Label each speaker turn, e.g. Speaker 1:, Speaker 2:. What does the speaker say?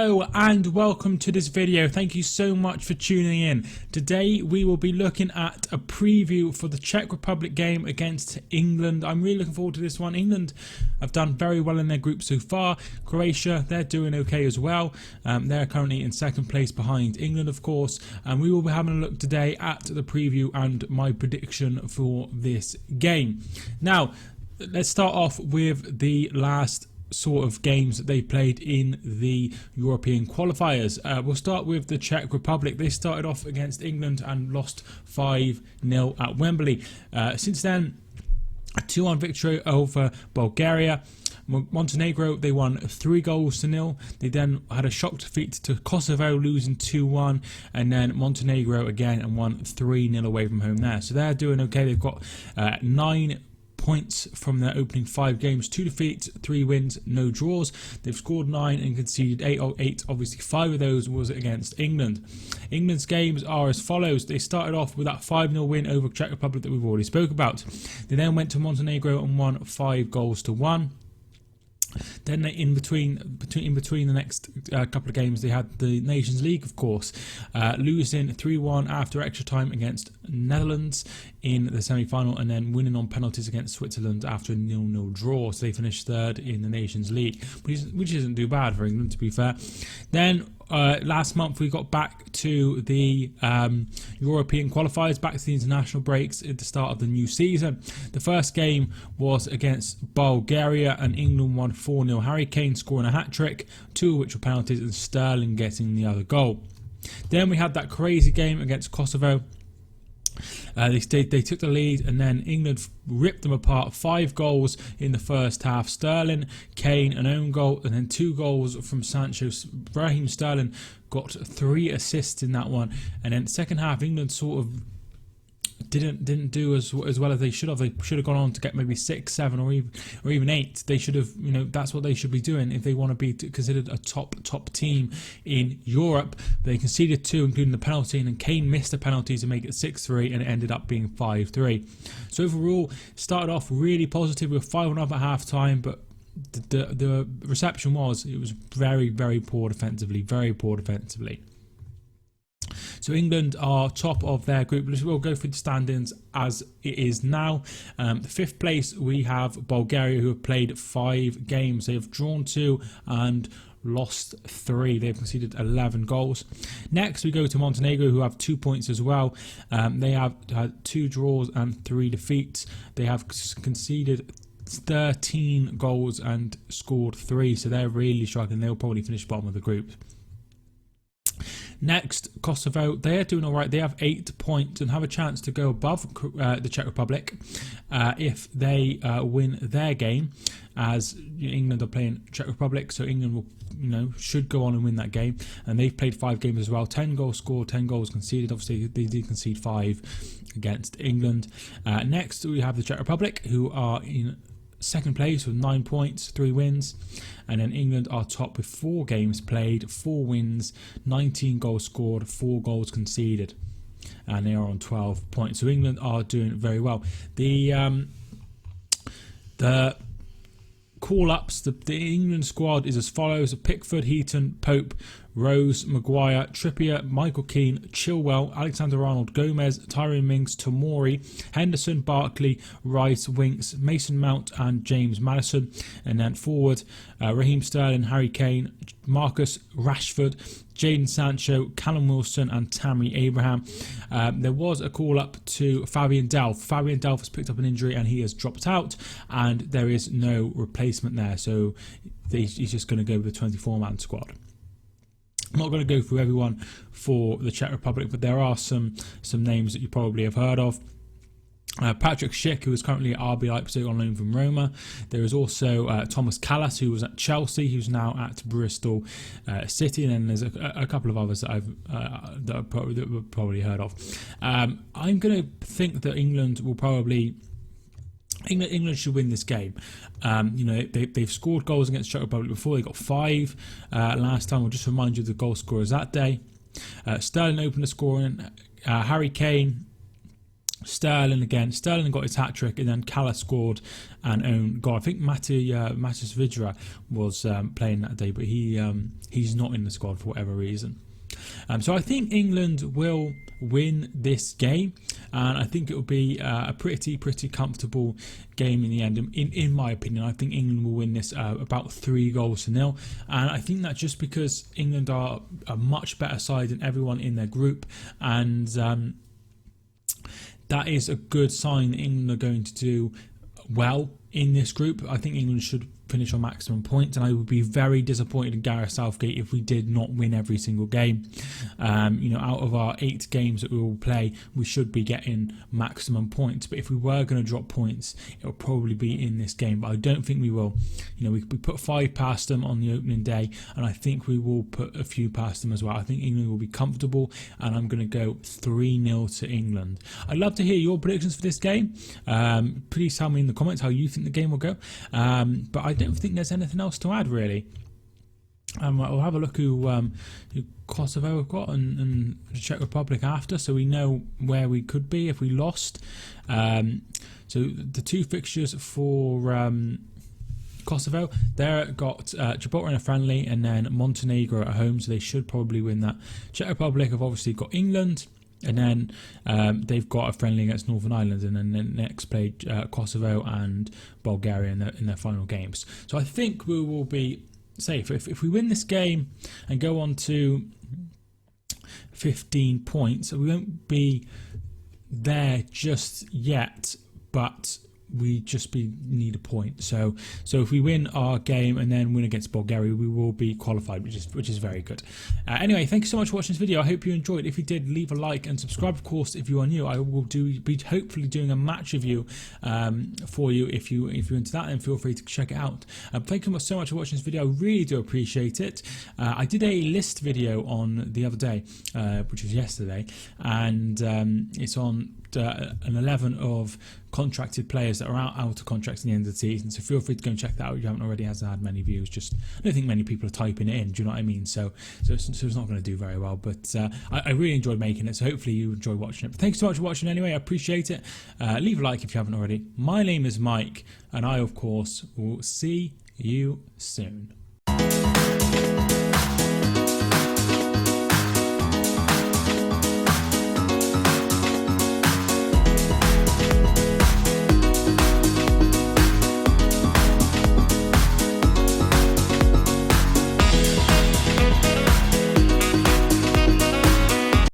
Speaker 1: Hello and welcome to this video. Thank you so much for tuning in. Today we will be looking at a preview for the Czech Republic game against England. I'm really looking forward to this one. England have done very well in their group so far. Croatia, they're doing okay as well. They're currently in second place behind England, of course. And we will be having a look today at the preview and my prediction for this game. Now, let's start off with the last sort of games that they played in the European qualifiers. We'll start with the Czech Republic. They started off against England and lost 5-0 at Wembley. Since then, a 2-1 victory over Bulgaria. Montenegro, they won 3-0. They then had a shock defeat to Kosovo, losing 2-1, and then Montenegro again and won 3-0 away from home there. So they're doing okay. They've got 9 points from their opening 5 games, 2 defeats, 3 wins, no draws. They've scored 9 and conceded 8. Obviously 5 of those was against England. England's games are as follows. They started off with that 5-0 win over Czech Republic that we've already spoke about. They then went to Montenegro and won 5-1. Then in between the next couple of games, they had the Nations League, of course, losing 3-1 after extra time against Netherlands in the semi-final, and then winning on penalties against Switzerland after a 0-0 draw. So they finished 3rd in the Nations League, which isn't too bad for England, to be fair. Then last month we got back to the European qualifiers, back to the international breaks at the start of the new season. The first game was against Bulgaria and England won 4-0. Harry Kane scoring a hat-trick, 2 of which were penalties, and Sterling getting the other goal. Then we had that crazy game against Kosovo. They took the lead, and then England ripped them apart. 5 goals in the first half. Sterling, Kane, an own goal, and then 2 goals from Sancho. Raheem Sterling got 3 assists in that one. And then second half, England sort of didn't do as well as they should have. They should have gone on to get maybe 6, 7, or even 8. They should have, that's what they should be doing if they want to be considered a top team in Europe. They conceded 2, including the penalty, and then Kane missed the penalty to make it 6-3, and it ended up being 5-3. So overall, started off really positive with 5-1 at half time, but the reception was very poor defensively, So England are top of their group. We'll go through the standings as it is now. 5th place, we have Bulgaria, who have played 5 games. They have drawn 2 and lost 3. They've conceded 11 goals. Next, we go to Montenegro, who have 2 points as well. They have had 2 draws and 3 defeats. They have conceded 13 goals and scored 3. So they're really struggling. They'll probably finish bottom of the group. Next, Kosovo, they're doing all right. They have 8 points and have a chance to go above the Czech Republic if they win their game, as England are playing Czech Republic. So England will, should go on and win that game. And they've played 5 games as well. 10 goals scored, 10 goals conceded. Obviously, they did concede 5 against England. Next, we have the Czech Republic, who are in second place with 9 points, 3 wins, and then England are top with 4 games played, 4 wins, 19 goals scored, 4 goals conceded, and they are on 12 points. So England are doing very well. The call-ups, the England squad is as follows: Pickford, Heaton, Pope, Rose, Maguire, Trippier, Michael Keane, Chilwell, Alexander-Arnold, Gomez, Tyrone Mings, Tomori, Henderson, Barkley, Rice, Winks, Mason Mount and James Maddison. And then forward, Raheem Sterling, Harry Kane, Marcus Rashford, Jadon Sancho, Callum Wilson and Tammy Abraham. There was a call up to Fabian Delph. Fabian Delph has picked up an injury and he has dropped out, and there is no replacement there. So he's just going to go with the 24-man squad. I'm not going to go through everyone for the Czech Republic, but there are some names that you probably have heard of. Patrick Schick, who is currently at RB Leipzig on loan from Roma. There is also Thomas Callas, who was at Chelsea, who's now at Bristol City, and then there's a couple of others that I've probably heard of. I'm going to think that England will probably. England should win this game. They've scored goals against Czech Republic before. They got 5 last time. I'll just remind you of the goal scorers that day. Sterling opened the scoring. Harry Kane Sterling again. Sterling got his hat trick, and then Kala scored an own goal. I think Matis Vidra was playing that day, but he's not in the squad for whatever reason. So I think England will win this game, and I think it will be a pretty comfortable game in the end. In my opinion, I think England will win this about 3-0, and I think that's just because England are a much better side than everyone in their group, and that is a good sign that England are going to do well in this group. I think England should finish on maximum points, and I would be very disappointed in Gareth Southgate if we did not win every single game. Out of our 8 games that we will play, we should be getting maximum points, but if we were going to drop points, it will probably be in this game, but I don't think we will. We put 5 past them on the opening day, and I think we will put a few past them as well. I think England will be comfortable, and I'm going to go 3-0 to England. I'd love to hear your predictions for this game. Please tell me in the comments how you think the game will go, but I don't think there's anything else to add really. We'll have a look who Kosovo have got and the Czech Republic after, so we know where we could be if we lost. So the 2 fixtures for Kosovo, they've got Gibraltar in a friendly and then Montenegro at home, so they should probably win that. Czech Republic have obviously got England, and then they've got a friendly against Northern Ireland, and then next play Kosovo and Bulgaria in their final games. So I think we will be safe. If we win this game and go on to 15 points, we won't be there just yet, but we just need a point. So if we win our game and then win against Bulgaria, we will be qualified, which is very good. Anyway, thank you so much for watching this video. I hope you enjoyed. If you did, leave a like and subscribe, of course, if you are new. I will be hopefully doing a match review for you. If you're into that, then feel free to check it out. Thank you so much for watching this video. I really do appreciate it. I did a list video on the other day, which was yesterday, and it's on an 11 of contracted players that are out of contracts at the end of the season, so feel free to go and check that out if you haven't already. It hasn't had many views, just I don't think many people are typing it in, do you know what I mean? So it's not going to do very well, but I really enjoyed making it, so hopefully you enjoy watching it. But thanks so much for watching anyway, I appreciate it. Leave a like if you haven't already. My name is Mike, and I of course will see you soon.